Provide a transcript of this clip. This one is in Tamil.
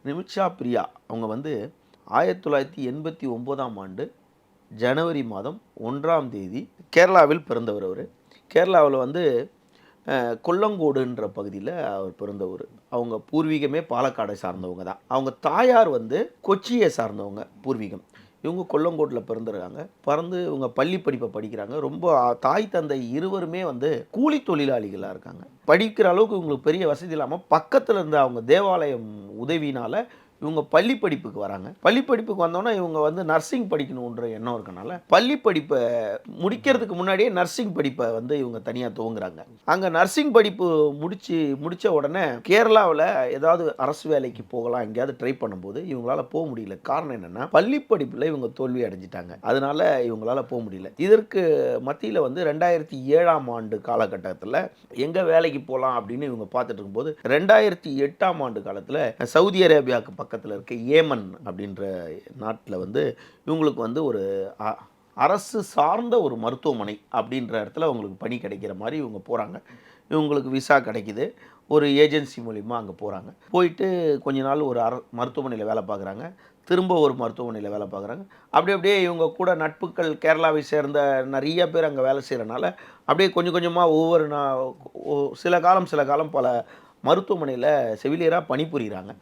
நிமிஷா பிரியா அவங்க வந்து 1989ஆம் ஆண்டு ஜனவரி மாதம் 1ஆம் தேதி கேரளாவில் பிறந்தவர் அவர். கேரளாவில் வந்து கொல்லங்கோடுன்ற பகுதியில் அவர் பிறந்தவர். அவங்க பூர்வீகமே பாலக்காடை சார்ந்தவங்க தான். அவங்க தாயார் வந்து கொச்சியை சார்ந்தவங்க பூர்வீகம். இவங்க கொல்லங்கோட்டில் பிறந்துருக்காங்க. பிறந்து இவங்க பள்ளி படிப்பை படிக்கிறாங்க. ரொம்ப தாய் தந்தை இருவருமே வந்து கூலி தொழிலாளிகளாக இருக்காங்க. படிக்கிற அளவுக்கு இவங்களுக்கு பெரிய வசதி இல்லாமல் பக்கத்தில் இருந்த அவங்க தேவாலயம் உதவினால் இவங்க பள்ளி படிப்புக்கு வராங்க. பள்ளி படிப்புக்கு வந்தோன்னா இவங்க வந்து நர்சிங் படிக்கணுன்ற எண்ணம் இருக்கனால பள்ளி படிப்பை முடிக்கிறதுக்கு முன்னாடியே நர்சிங் படிப்பை வந்து இவங்க தனியாக துவங்குறாங்க. அங்கே நர்சிங் படிப்பு முடித்த உடனே கேரளாவில் ஏதாவது அரசு வேலைக்கு போகலாம் எங்கேயாவது ட்ரை பண்ணும்போது இவங்களால போக முடியல. காரணம் என்னென்னா பள்ளி படிப்பில் இவங்க தோல்வி அடைஞ்சிட்டாங்க. அதனால இவங்களால போக முடியல. இதற்கு மத்தியில் வந்து 2007ஆம் ஆண்டு காலகட்டத்தில் எங்கே வேலைக்கு போகலாம் அப்படின்னு இவங்க பார்த்துட்டு இருக்கும்போது 2008ஆம் ஆண்டு காலத்தில் சவுதி அரேபியாவுக்கு பக்கத்தில் இருக்க ஏமன் அப்படின்ற நாட்டில் வந்து இவங்களுக்கு வந்து ஒரு அரசு சார்ந்த ஒரு மருத்துவமனை அப்படின்ற இடத்துல அவங்களுக்கு பணி கிடைக்கிற மாதிரி இவங்க போகிறாங்க. இவங்களுக்கு விசா கிடைக்கிது. ஒரு ஏஜென்சி மூலிமா அங்கே போகிறாங்க. போயிட்டு கொஞ்ச நாள் ஒரு மருத்துவமனையில் வேலை பார்க்குறாங்க. திரும்ப ஒரு மருத்துவமனையில் வேலை பார்க்குறாங்க. அப்படியே இவங்க கூட நட்புகள் கேரளாவை சேர்ந்த நிறைய பேர் அங்கே வேலை செய்கிறனால அப்படியே கொஞ்சம் கொஞ்சமாக ஒவ்வொரு சில காலம் பல மருத்துவமனையில் செவிலியராக பணிபுரிகிறாங்க.